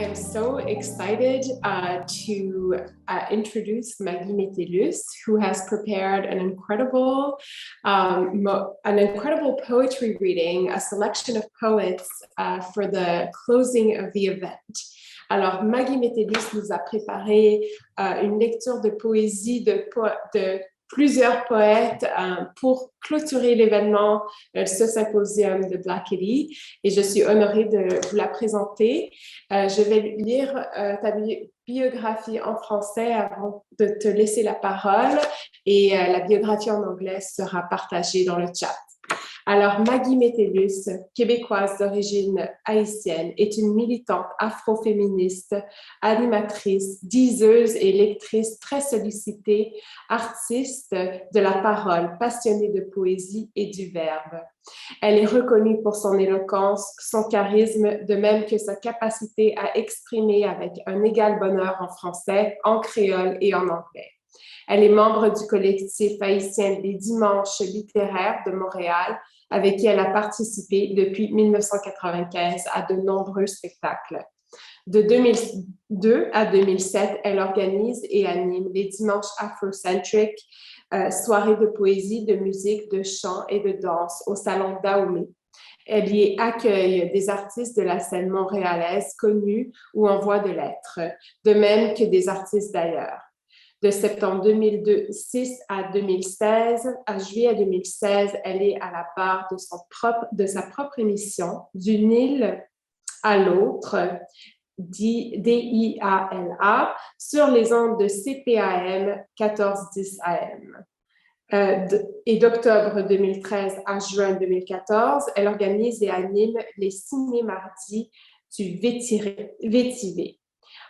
am so excited to introduce Maggie Metellus, who has prepared an incredible poetry reading, a selection of poets for the closing of the event. Alors, Maggie Metellus nous a préparé une lecture de poésie de plusieurs poètes pour clôturer l'événement, ce symposium de Black Eddy, et je suis honorée de vous la présenter. Je vais lire ta biographie en français avant de te laisser la parole, et la biographie en anglais sera partagée dans le chat. Alors, Maggie Metellus, québécoise d'origine haïtienne, est une militante afroféministe, animatrice, diseuse et lectrice très sollicitée, artiste de la parole, passionnée de poésie et du verbe. Elle est reconnue pour son éloquence, son charisme, de même que sa capacité à exprimer avec un égal bonheur en français, en créole et en anglais. Elle est membre du collectif haïtien des Dimanches littéraires de Montréal, avec qui elle a participé depuis 1995 à de nombreux spectacles. De 2002 à 2007, elle organise et anime les Dimanches Afrocentric, soirées de poésie, de musique, de chant et de danse au Salon Dahomey. Elle y accueille des artistes de la scène montréalaise connus ou en voie de l'être, de même que des artistes d'ailleurs. De septembre 2006 à 2016, à juillet 2016, elle est à la barre de sa propre émission, d'une île à l'autre, DIALA, sur les ondes de CPAM 1410 AM. Et d'octobre 2013 à juin 2014, elle organise et anime les ciné-mardis du Vétivé.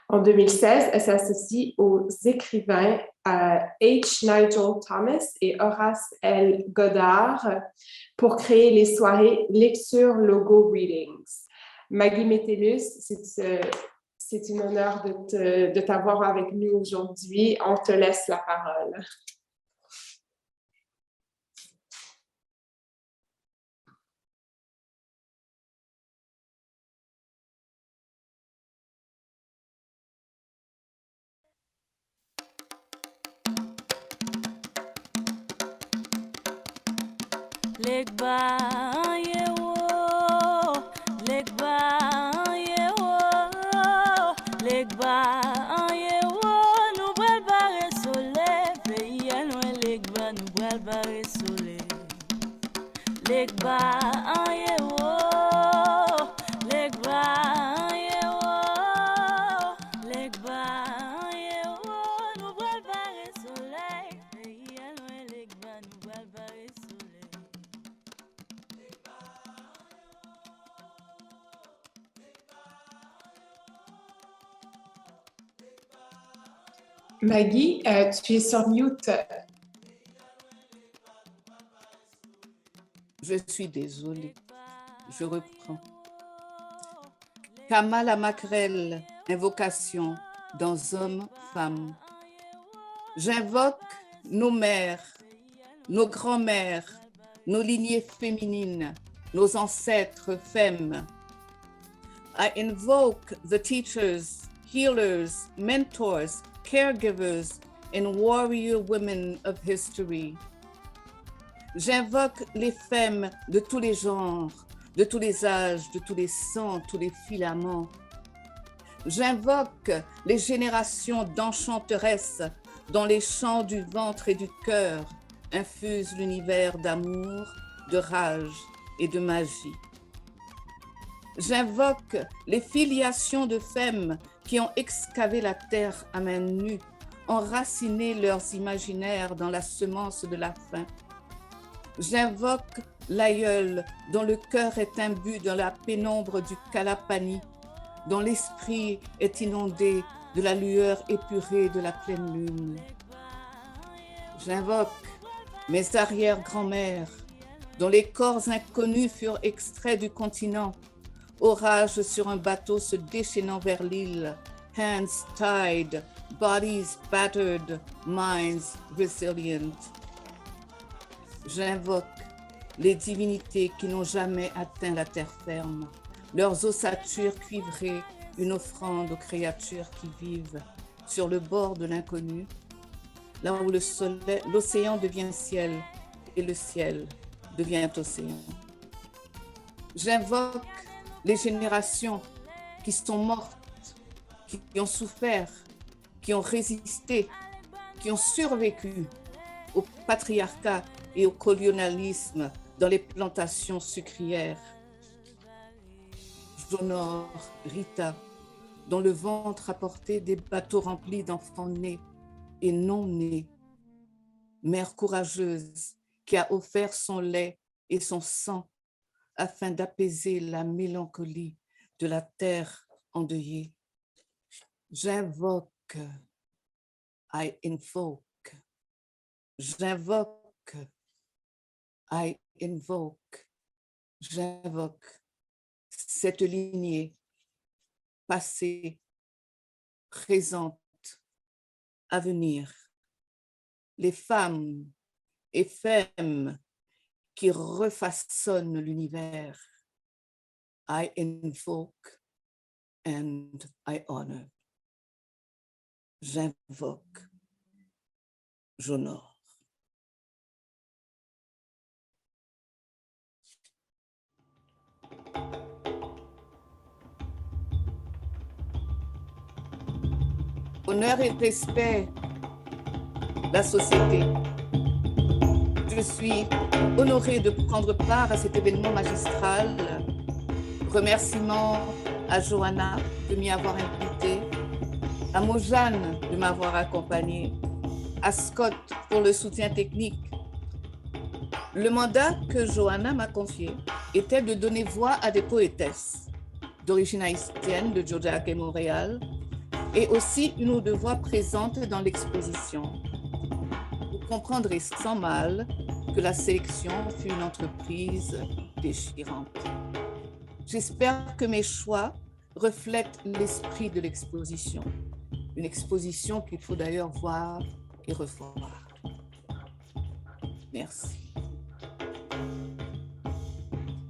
En 2016, elle s'associe aux écrivains H. Nigel Thomas et Horace L. Goddard pour créer les soirées Lecture Logo Readings. Maggie Metellus, c'est un honneur de t'avoir avec nous aujourd'hui. On te laisse la parole. Legba yewo, legba yewo, legba yewo, nous bral bare soleil, pays nous legba nous bral bare soleil. Legba yewo, legba yewo, legba yewo, nous bral bare soleil, pays nous legba nous bral bare soleil. Maggie, tu es sur mute. Je suis désolée. Je reprends. Kamala Mackerel, invocation dans Hommes, Femmes. J'invoque nos mères, nos grands-mères, nos lignées féminines, nos ancêtres femmes. I invoke the teachers, healers, mentors, caregivers, and warrior women of history. J'invoque les femmes de tous les genres, de tous les âges, de tous les sangs, tous les filaments. J'invoque les générations d'enchanteresses dont les chants du ventre et du cœur infusent l'univers d'amour, de rage et de magie. J'invoque les filiations de femmes qui ont excavé la terre à main nue, enraciné leurs imaginaires dans la semence de la faim. J'invoque l'aïeul dont le cœur est imbu dans la pénombre du Kalapani, dont l'esprit est inondé de la lueur épurée de la pleine lune. J'invoque mes arrière-grand-mères, dont les corps inconnus furent extraits du continent, orage sur un bateau se déchaînant vers l'île, hands tied, bodies battered, minds resilient. J'invoque les divinités qui n'ont jamais atteint la terre ferme, leurs ossatures cuivrées une offrande aux créatures qui vivent sur le bord de l'inconnu, là où l'océan devient ciel et le ciel devient océan. J'invoque les générations qui sont mortes, qui ont souffert, qui ont résisté, qui ont survécu au patriarcat et au colonialisme dans les plantations sucrières. J'honore Rita, dont le ventre a porté des bateaux remplis d'enfants nés et non nés. Mère courageuse qui a offert son lait et son sang afin d'apaiser la mélancolie de la terre endeuillée. J'invoque, I invoke, j'invoque, I invoke, j'invoque cette lignée passée, présente, à venir. Les femmes et femmes qui refaçonnent l'univers. I invoke and I honor. J'invoque, j'honore. Honneur et respect, la société. Je suis honorée de prendre part à cet événement magistral. Remerciements à Johanna de m'y avoir invitée, à Mojane de m'avoir accompagnée, à Scott pour le soutien technique. Le mandat que Johanna m'a confié était de donner voix à des poétesses d'origine haïtienne de Jodiac et Montréal, et aussi une ou deux voix présentes dans l'exposition. Vous comprendrez sans mal que la sélection fut une entreprise déchirante. J'espère que mes choix reflètent l'esprit de l'exposition. Une exposition qu'il faut d'ailleurs voir et revoir. Merci.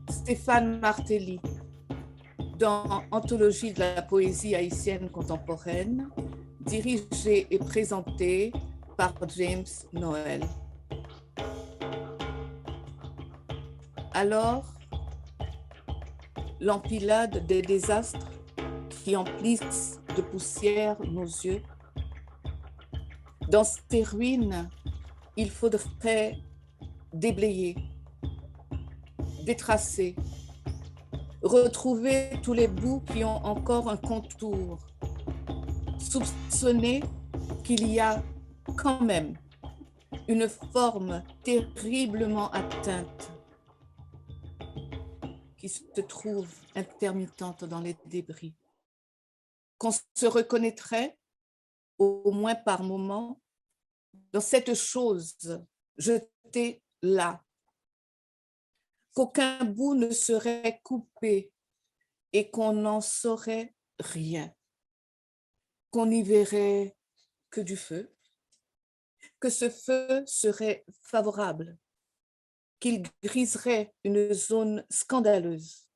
Stéphane Martelly, dans Anthologie de la poésie haïtienne contemporaine, dirigée et présentée par James Noël. Alors, l'empilade des désastres qui emplissent de poussière nos yeux. Dans ces ruines, il faudrait déblayer, détracer, retrouver tous les bouts qui ont encore un contour, soupçonner qu'il y a quand même une forme terriblement atteinte qui se trouve intermittente dans les débris, qu'on se reconnaîtrait, au moins par moment, dans cette chose jetée là, qu'aucun bout ne serait coupé et qu'on n'en saurait rien, qu'on n'y verrait que du feu, que ce feu serait favorable, qu'il griserait une zone scandaleuse,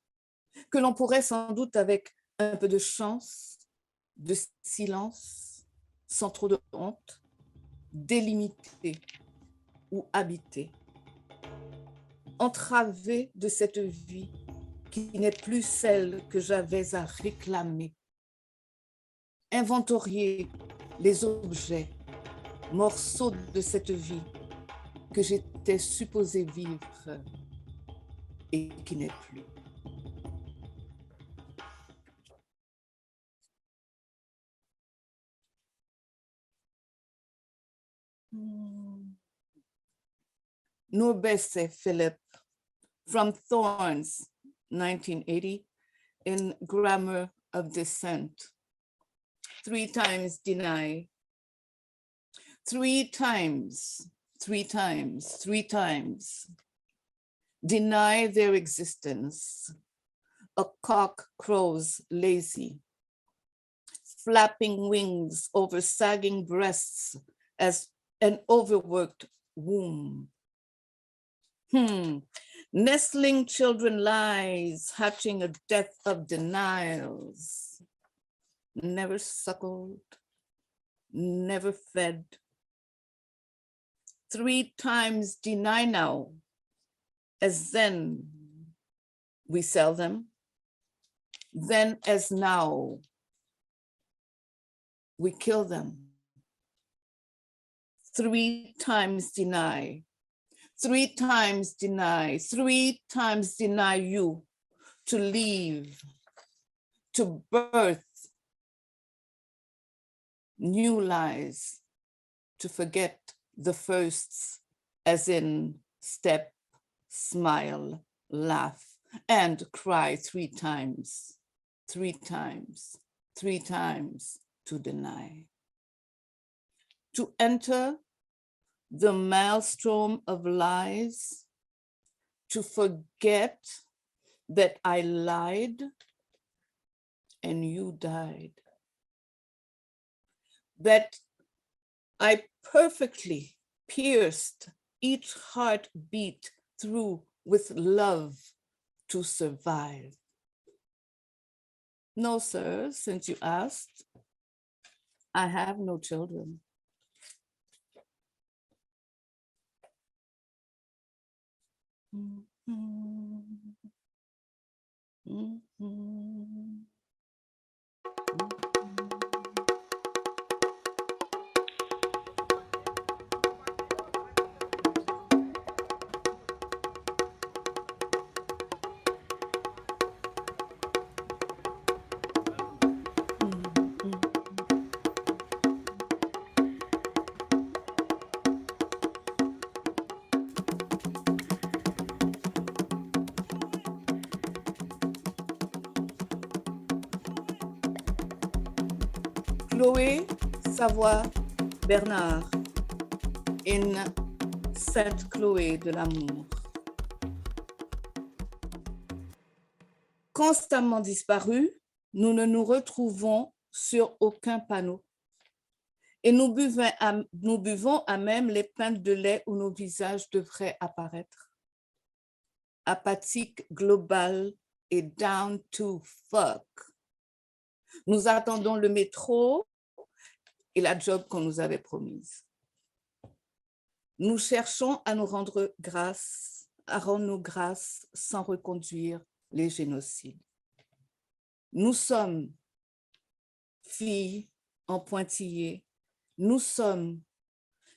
que l'on pourrait sans doute avec un peu de chance, de silence, sans trop de honte, délimiter ou habiter, entraver de cette vie qui n'est plus celle que j'avais à réclamer, inventorier les objets, morceaux de cette vie que j'étais supposée vivre et qui n'est plus. Norbesse Philip, from Thorns, 1980, in Grammar of Dissent. 3 times deny. 3 times, 3 times, 3 times. Deny their existence. A cock crows lazy, flapping wings over sagging breasts as an overworked womb. Nestling children lies, hatching a death of denials. never suckled, never fed. 3 times deny now, as then we sell them, then as now we kill them. 3 times deny, 3 times deny, 3 times deny you to leave, to birth new lies, to forget the firsts, as in step, smile, laugh, and cry 3 times, 3 times, 3 times to deny. To enter the maelstrom of lies, to forget that I lied and you died, that I perfectly pierced each heartbeat through with love to survive. No, sir, since you asked, I have no children. Chloé Savoie-Bernard, in Sainte Chloé de l'amour. Constamment disparus, nous ne nous retrouvons sur aucun panneau. Et nous buvons à même les pintes de lait où nos visages devraient apparaître. Apathique, global et down to fuck. Nous attendons le métro et la job qu'on nous avait promise. Nous cherchons à nous rendre grâce, à rendre nos grâces sans reconduire les génocides. Nous sommes filles en pointillés, nous sommes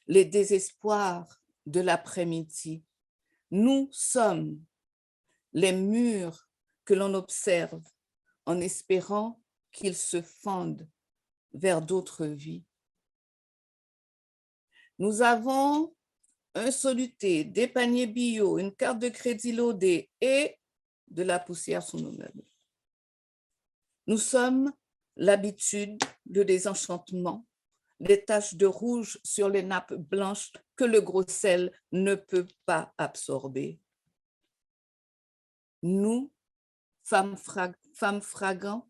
les désespoirs de l'après-midi, nous sommes les murs que l'on observe en espérant qu'ils se fondent vers d'autres vies. Nous avons un soluté, des paniers bio, une carte de crédit loadée et de la poussière sous nos meubles. Nous sommes l'habitude, le désenchantement, les taches de rouge sur les nappes blanches que le gros sel ne peut pas absorber. Nous, femmes fragments,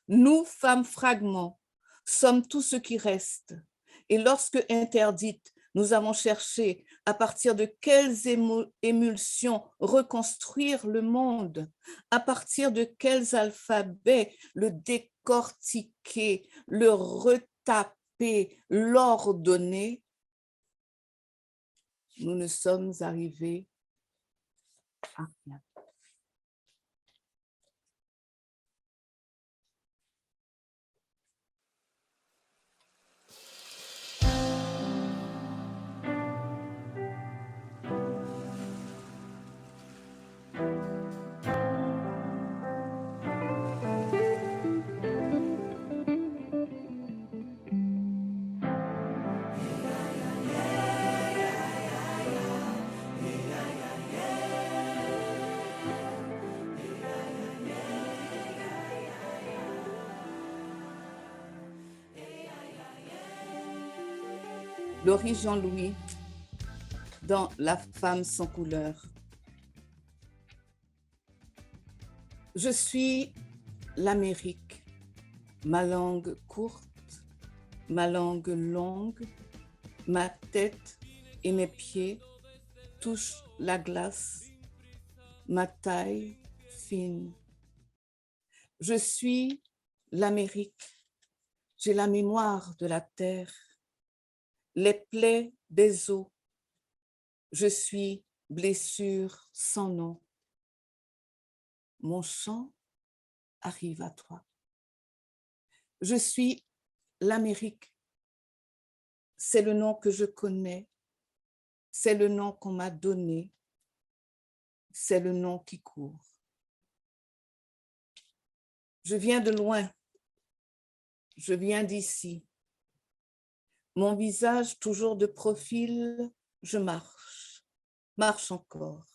nous, femmes fragments, sommes tout ce qui reste. Et lorsque interdites, nous avons cherché à partir de quelles émulsions reconstruire le monde, à partir de quels alphabets le décortiquer, le retaper, l'ordonner. Nous ne sommes arrivés à rien. Laurie Jean-Louis, dans La femme sans couleur. Je suis l'Amérique, ma langue courte, ma langue longue, ma tête et mes pieds touchent la glace, ma taille fine. Je suis l'Amérique, j'ai la mémoire de la terre, les plaies des eaux. Je suis blessure sans nom. Mon chant arrive à toi. Je suis l'Amérique. C'est le nom que je connais. C'est le nom qu'on m'a donné. C'est le nom qui court. Je viens de loin. Je viens d'ici. Mon visage toujours de profil, je marche encore.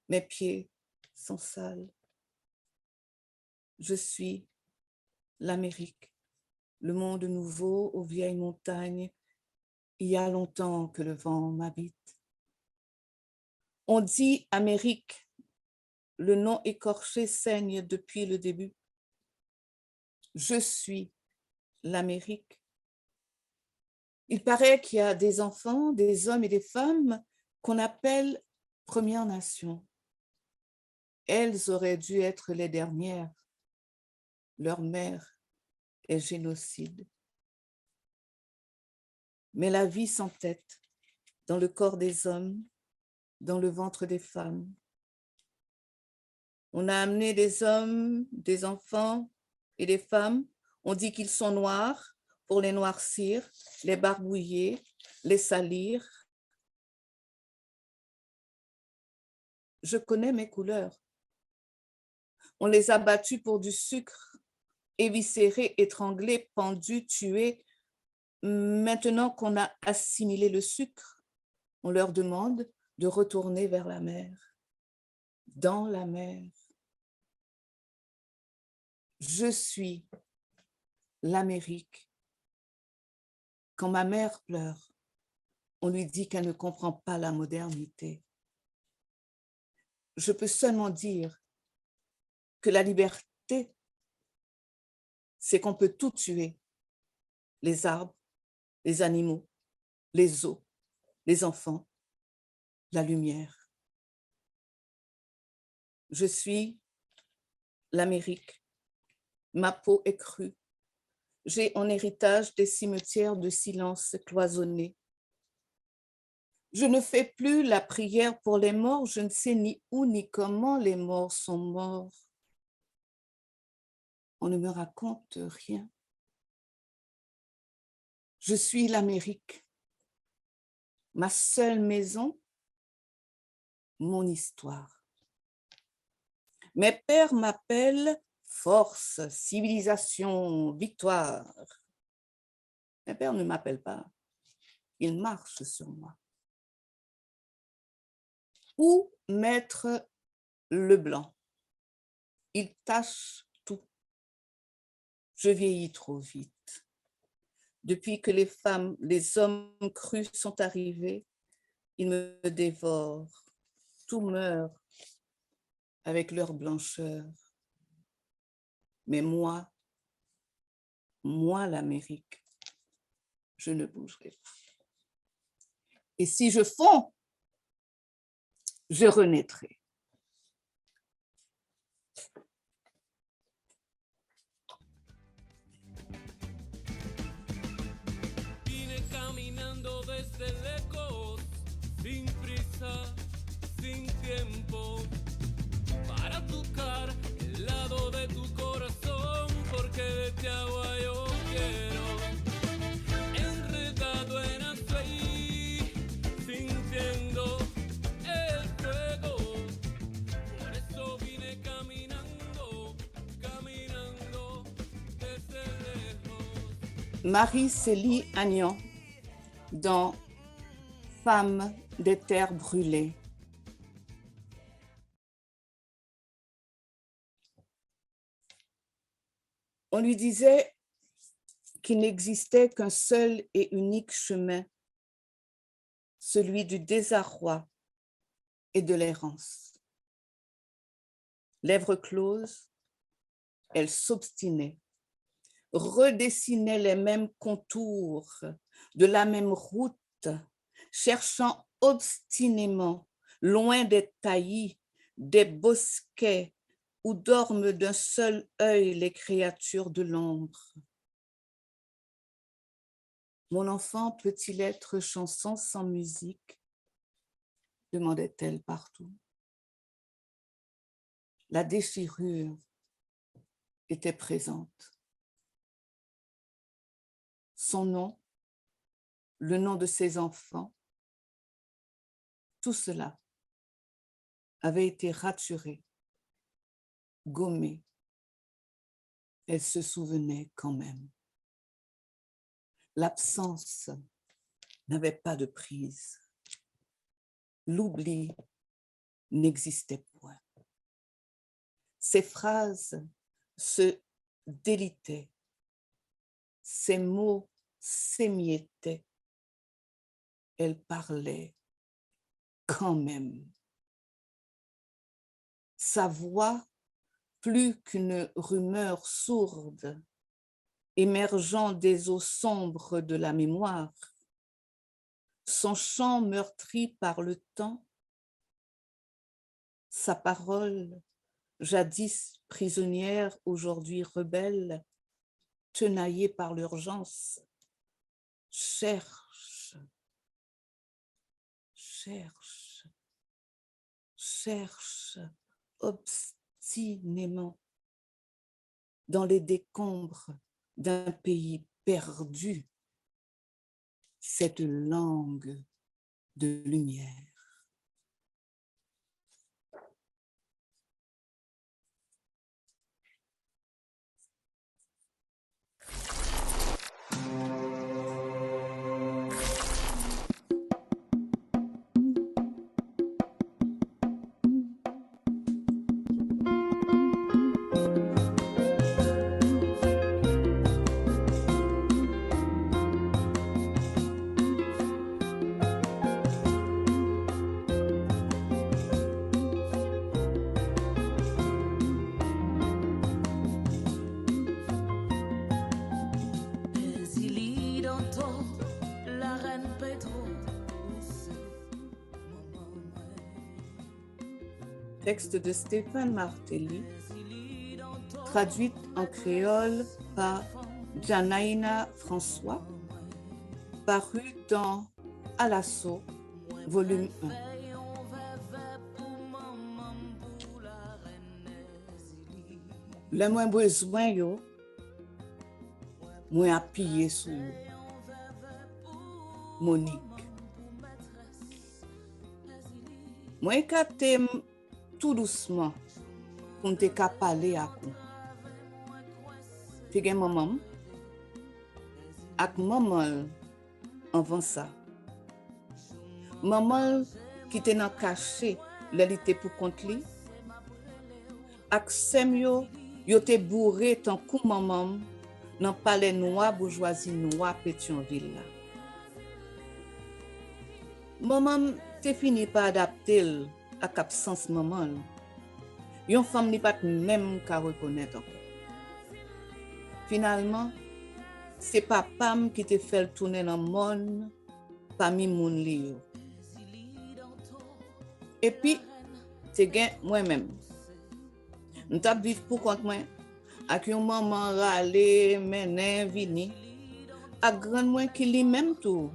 Mes pieds sont sales. Je suis l'Amérique, le monde nouveau aux vieilles montagnes. Il y a longtemps que le vent m'habite. On dit Amérique, le nom écorché saigne depuis le début. Je suis l'Amérique. Il paraît qu'il y a des enfants, des hommes et des femmes qu'on appelle Premières Nations. Elles auraient dû être les dernières. Leur mère est génocide. Mais la vie s'entête dans le corps des hommes, dans le ventre des femmes. On a amené des hommes, des enfants et des femmes. On dit qu'ils sont noirs pour les noircir, les barbouiller, les salir. Je connais mes couleurs. On les a battus pour du sucre, éviscérés, étranglés, pendus, tués. Maintenant qu'on a assimilé le sucre, on leur demande de retourner vers la mer, dans la mer. Je suis l'Amérique. Quand ma mère pleure, on lui dit qu'elle ne comprend pas la modernité. Je peux seulement dire que la liberté, c'est qu'on peut tout tuer. Les arbres, les animaux, les eaux, les enfants, la lumière. Je suis l'Amérique. Ma peau est crue. J'ai en héritage des cimetières de silence cloisonnés. Je ne fais plus la prière pour les morts. Je ne sais ni où ni comment les morts sont morts. On ne me raconte rien. Je suis l'Amérique. Ma seule maison, mon histoire. Mes pères m'appellent force, civilisation, victoire. Mes pères ne m'appellent pas. Ils marchent sur moi. Où mettre le blanc? Il tache tout. Je vieillis trop vite. Depuis que les femmes, les hommes crus sont arrivés, ils me dévorent. Tout meurt avec leur blancheur. Mais moi l'Amérique, je ne bougerai pas. Et si je fonds, je renaîtrai. Vine caminando desde lejos, sin prisa, sin tiempo, para tocar el lado de tu corazón, porque de ti agua yo quiero. Enredado en así, sintiendo el fuego, por eso vine caminando, caminando desde lejos. Marie-Célie Agnan, dans Femmes des terres brûlées. On lui disait qu'il n'existait qu'un seul et unique chemin, celui du désarroi et de l'errance. Lèvres closes, elle s'obstinait, redessinait les mêmes contours de la même route, cherchant obstinément, loin des taillis, des bosquets, où dorment d'un seul œil les créatures de l'ombre. Mon enfant peut-il être chanson sans musique? Demandait-elle partout. La déchirure était présente. Son nom, le nom de ses enfants, tout cela avait été raturé, gommé. Elle se souvenait quand même. L'absence n'avait pas de prise. L'oubli n'existait point. Ses phrases se délitaient. Ses mots s'émiettaient. Elle parlait quand même. Sa voix, plus qu'une rumeur sourde, émergeant des eaux sombres de la mémoire, son chant meurtri par le temps, sa parole, jadis prisonnière, aujourd'hui rebelle, tenaillée par l'urgence, cherche, cherche, cherche obstinément dans les décombres d'un pays perdu cette langue de lumière. Texte de Stéphane Martelly, traduite en créole par Janaïna François, paru dans À l'assaut, volume 1. Le moins besoin yo, moins appuyé sur Monique. Moi capté tout doucement pour te parler à vous. Tu as maman ak maman avant ça. Maman qui était dans caché, l'élité pour compte li. Ak sem yo te bourré tant kou maman dans palais noir bourgeoisie noir Pétionville là. Maman te fini par adapter ak absence maman. Yon femme ni pas même qu'à reconnaître encore. Finalement, c'est papam qui te fait tourner dans le monde parmi moun li yo. Et puis, c'est gen moi-même. M'tap vivre pour compte moi, ak yon maman rale, menen, vini, ak grand moi qui li même tout,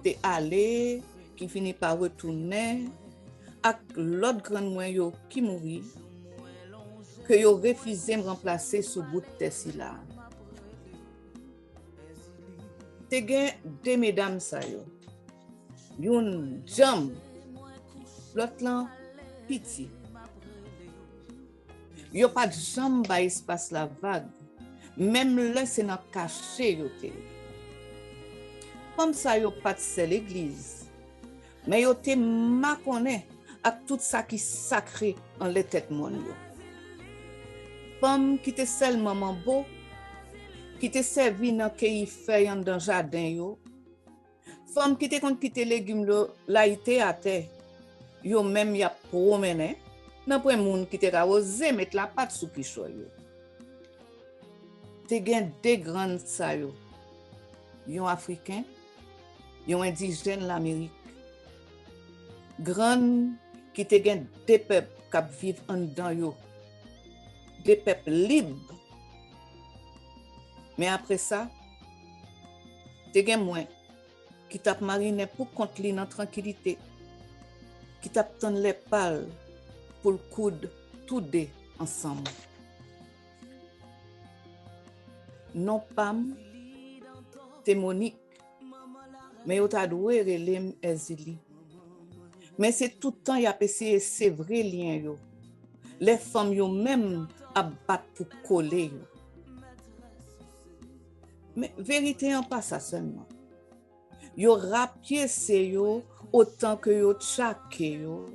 te allé, qui finit par retourner, ak l'autre grand moi yo qui mouri, que yo refusé me remplacer sous bout de tessi là. Te gen deux mesdames sa yo. Yon jam, l'autre lan piti. Yo pas de jam ba espace la vague, même là c'est dans caché yo te. Comme ça yo pas de c'est l'église, mais yo te makone ak tout ça qui sacré en les têtes mon yo. Femme qui te sel maman beau, qui te servi dans cueilli feuille dans jardin yo. Femme qui te compte quitter légumes là ité à terre. Yo même y a promené dans point monde qui te ka osé mettre la patte sous quicho yo. Te gen deux grandes sa yo. Yon africain, yon indigène l'Amérique. Grand qui te gen deux peuples qui vivent en dedans yo. des peuples libres. Mais après ça, te gen moins qui t'a mariné pour contre li dans tranquillité, qui t'a tendre les pales pour le coude tous deux ensemble. Non pam, te Monique, mais yo t'a doué relem Ezili. Mais c'est tout le temps y a essayé c'est vrai lien yo. Les femmes yo même a battre pour coller yo. Mais vérité en pas ça seulement. Yo rapiécé yo autant que yo tchaké yo,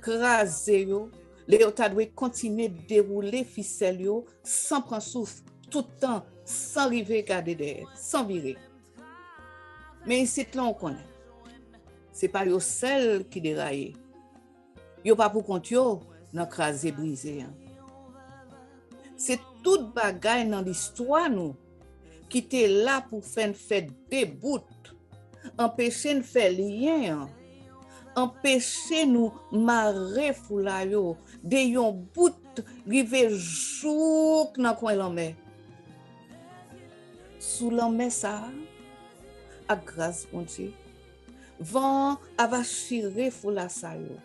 crasé yo, les yo t'a doué continuer dérouler ficelle yo sans prendre souffle, tout le temps sans river garder derrière, sans virer. Mais ici là on connaît. C'est pas yo seul qui déraille. Yo pas pour compte yo nan crasé brisé. Hein. C'est toute bagaille dans l'histoire nous qui était là pour faire des bouts, empêcher de faire lien, empêcher nous marrer foula yo, de yon bout rive jouk nan coin l'homme. Sous l'homme ça, à grâce bon Dieu, vent va chirer foula sa yo.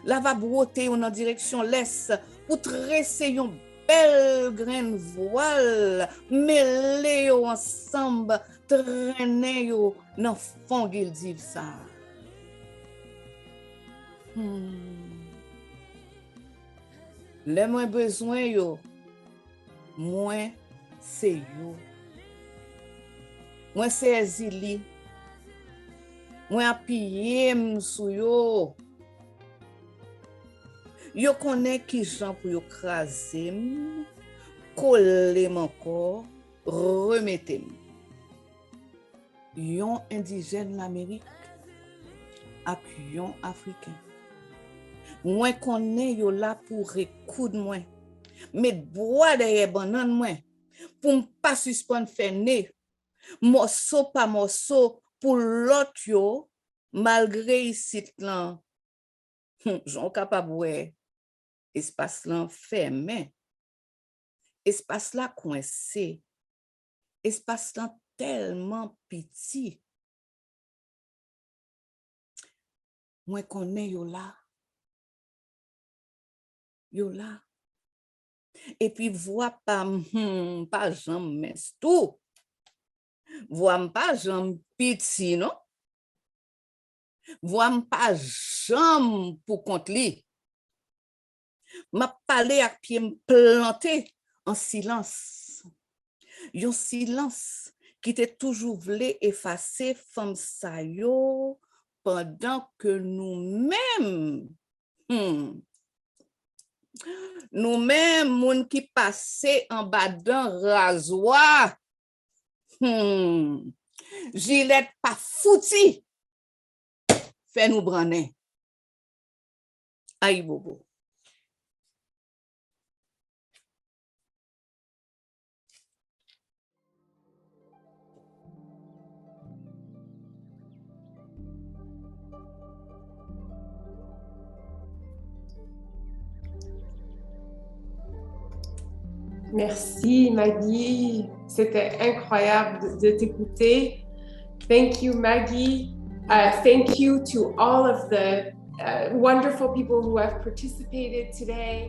La va broter en direction l'est pour tresser yon belle graine voile, mêler yo ensemble, traîner yo dans fond gildiv ça. Les moins besoin yo, moins c'est yo. Moins c'est Ezili. Moins appuyer sou yo. Yo connaît qui jan pour yo craser, coller encore, remettre. Yon indigène l'Amérique ak yon africain. Moi connaît yo là pour recoudre moi. Mettre bois derrière banane moi pour pas suspendre faire nez. Morceau par morceau pour l'autre yo malgré ici là. J'en capable ouais. Espace là fermé. Espace là coincé. Espace là tellement petit. Moi connais yo là. Yo là. Et puis voix pas jambe mince tout. Voix pas jambe petit non. Voix pas jambe pour compte li. M'a parlé avec pied planté en silence. Yon silence qui était toujours voulu effacer femme sa yo pendant que nous-mêmes nous-mêmes moun qui passait en bas d'un rasoir Gillette pas fouti fait nous branner. Aïe bobo. Merci Maggie, c'était incroyable de t'écouter. Thank you Maggie. Thank you to all of the wonderful people who have participated today.